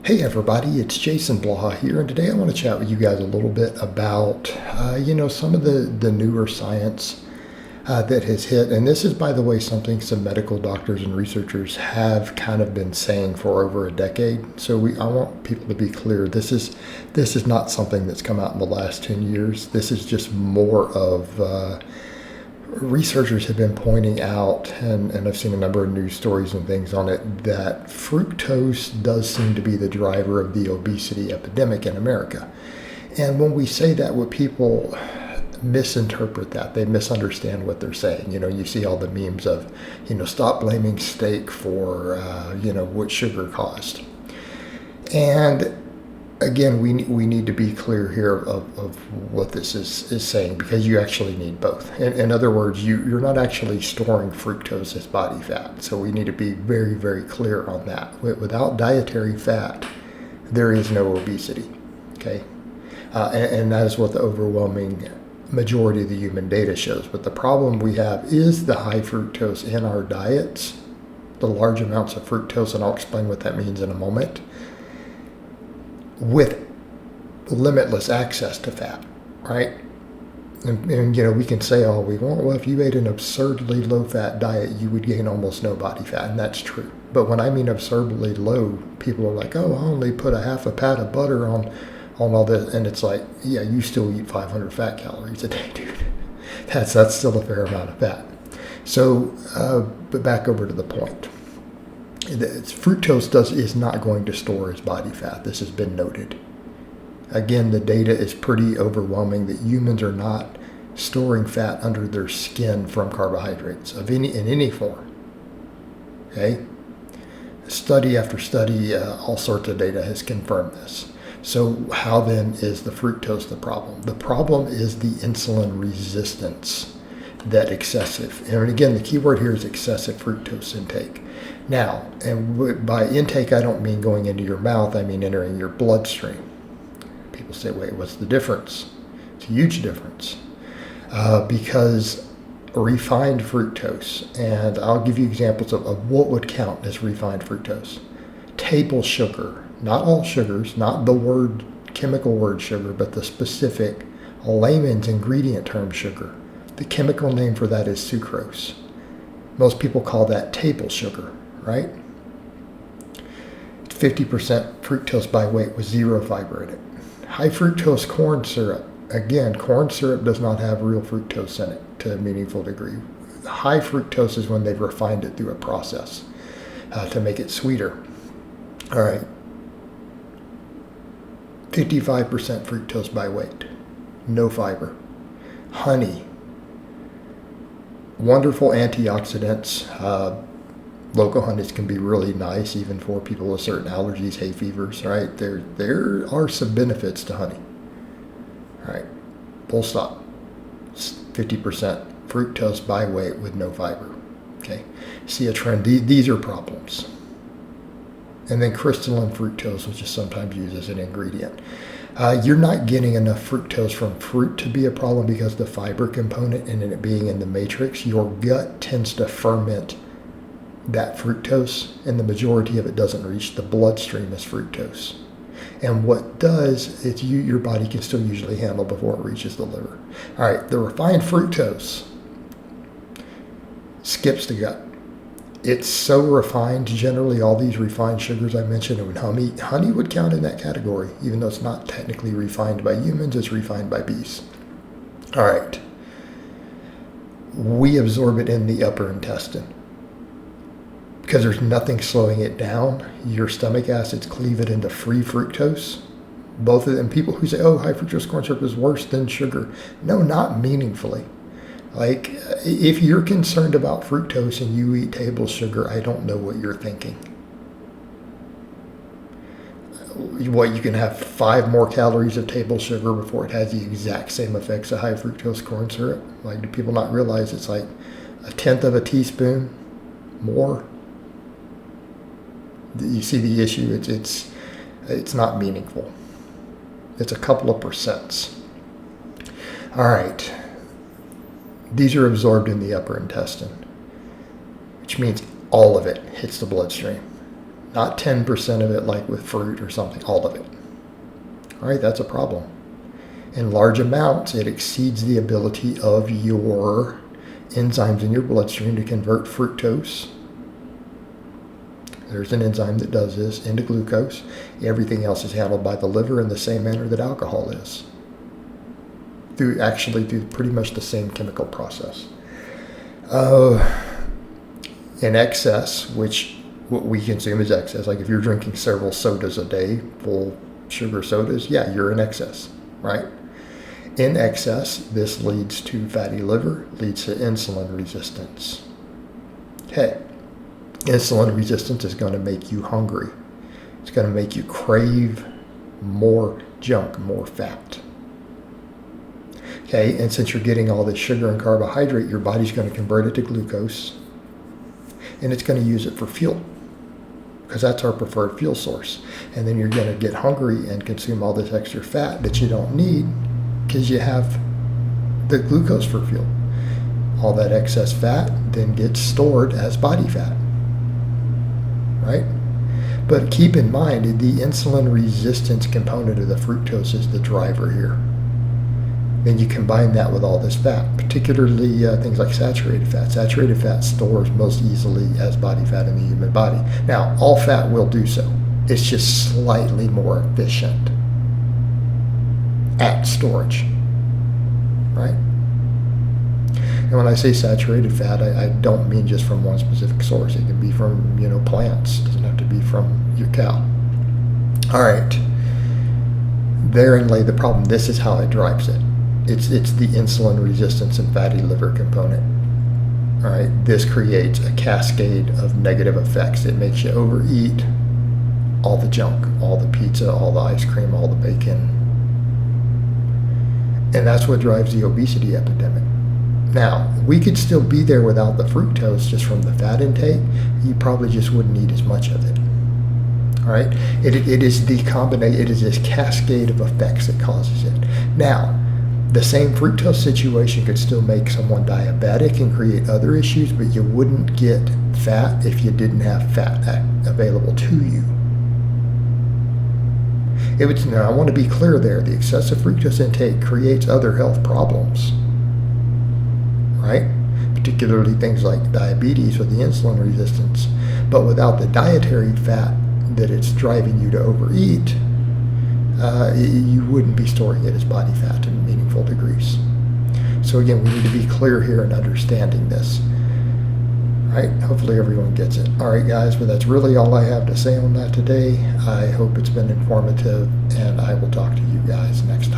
Hey everybody, it's Jason Blaha here, and today I want to chat with you guys a little bit about, some of the newer science that has hit. And this is, by the way, something some medical doctors and researchers have kind of been saying for over a decade. So I want people to be clear. This is not something that's come out in the last 10 years. This is just more of researchers have been pointing out, and I've seen a number of news stories and things on it, that fructose does seem to be the driver of the obesity epidemic in America. And when we say that, what people misinterpret that. They misunderstand what they're saying. You see all the memes of, stop blaming steak for, what sugar caused. And again, we need to be clear here of what this is saying, because you actually need both. In other words, you're not actually storing fructose as body fat. So we need to be very, very clear on that. Without dietary fat, there is no obesity. Okay, and that is what the overwhelming majority of the human data shows. But the problem we have is the high fructose in our diets, the large amounts of fructose, and I'll explain what that means in a moment, with limitless access to fat, right? And we can say all we want, well, if you ate an absurdly low-fat diet, you would gain almost no body fat, and that's true. But when I mean absurdly low, people are like, oh, I only put a half a pat of butter on all this, and it's like, yeah, you still eat 500 fat calories a day, dude. That's still a fair amount of fat. So, but back over to the point. Fructose is not going to store as body fat. This has been noted. Again, the data is pretty overwhelming that humans are not storing fat under their skin from carbohydrates in any form. Okay? Study after study, all sorts of data has confirmed this. So how then is the fructose the problem? The problem is the insulin resistance, that excessive. And again, the key word here is excessive fructose intake. Now, and by intake, I don't mean going into your mouth, I mean entering your bloodstream. People say, wait, what's the difference? It's a huge difference. Because refined fructose, and I'll give you examples of what would count as refined fructose. Table sugar, not all sugars, not the chemical word sugar, but the specific layman's ingredient term sugar. The chemical name for that is sucrose. Most people call that table sugar, right? 50% fructose by weight with zero fiber in it. High fructose corn syrup. Again, corn syrup does not have real fructose in it to a meaningful degree. High fructose is when they've refined it through a process to make it sweeter. All right. 55% fructose by weight. No fiber. Honey. Wonderful antioxidants. Local honeys can be really nice, even for people with certain allergies, hay fevers, right? There are some benefits to honey. All right, full stop. 50% fructose by weight with no fiber. Okay, see a trend. These are problems. And then crystalline fructose, which is sometimes used as an ingredient. You're not getting enough fructose from fruit to be a problem because the fiber component and it being in the matrix, your gut tends to ferment that fructose, and the majority of it doesn't reach the bloodstream as fructose. And what does is your body can still usually handle before it reaches the liver. All right, the refined fructose skips the gut. It's so refined, generally all these refined sugars I mentioned, and honey would count in that category, even though it's not technically refined by humans, it's refined by bees. All right. We absorb it in the upper intestine. Because there's nothing slowing it down, your stomach acids cleave it into free fructose. Both of them, people who say, oh, high fructose corn syrup is worse than sugar. No, not meaningfully. Like, if you're concerned about fructose and you eat table sugar, I don't know what you're thinking. What, you can have 5 more calories of table sugar before it has the exact same effects of high fructose corn syrup? Like, do people not realize it's like 1/10 of a teaspoon more? You see the issue? It's not meaningful. It's a couple of percents. All right. These are absorbed in the upper intestine, which means all of it hits the bloodstream. not 10% of it like with fruit or something, all of it. All right, that's a problem. In large amounts, it exceeds the ability of your enzymes in your bloodstream to convert fructose. There's an enzyme that does this into glucose. Everything else is handled by the liver in the same manner that alcohol is. Through pretty much the same chemical process. In excess, which what we consume is excess. Like if you're drinking several sodas a day, full sugar sodas, yeah, you're in excess, right? In excess, this leads to fatty liver, leads to insulin resistance. Okay, insulin resistance is going to make you hungry. It's going to make you crave more junk, more fat. Okay, and since you're getting all this sugar and carbohydrate, your body's going to convert it to glucose, and it's going to use it for fuel, because that's our preferred fuel source. And then you're going to get hungry and consume all this extra fat that you don't need, because you have the glucose for fuel. All that excess fat then gets stored as body fat, right? But keep in mind, the insulin resistance component of the fructose is the driver here. Then you combine that with all this fat, particularly things like saturated fat. Saturated fat stores most easily as body fat in the human body. Now, all fat will do so. It's just slightly more efficient at storage, right? And when I say saturated fat, I don't mean just from one specific source. It can be from, plants. It doesn't have to be from your cow. All right. Therein lay the problem. This is how it drives it. It's the insulin resistance and fatty liver component. All right. This creates a cascade of negative effects. It makes you overeat all the junk, all the pizza, all the ice cream, all the bacon. And that's what drives the obesity epidemic. Now, we could still be there without the fructose just from the fat intake. You probably just wouldn't eat as much of it. All right? It is the combination, it is this cascade of effects that causes it. Now, the same fructose situation could still make someone diabetic and create other issues, but you wouldn't get fat if you didn't have fat available to you. Now, I want to be clear there. The excessive fructose intake creates other health problems, right? Particularly things like diabetes with the insulin resistance. But without the dietary fat that it's driving you to overeat, you wouldn't be storing it as body fat in meaningful degrees. So again, we need to be clear here in understanding this. Right? Hopefully everyone gets it. All right, guys, but that's really all I have to say on that today. I hope it's been informative, and I will talk to you guys next time.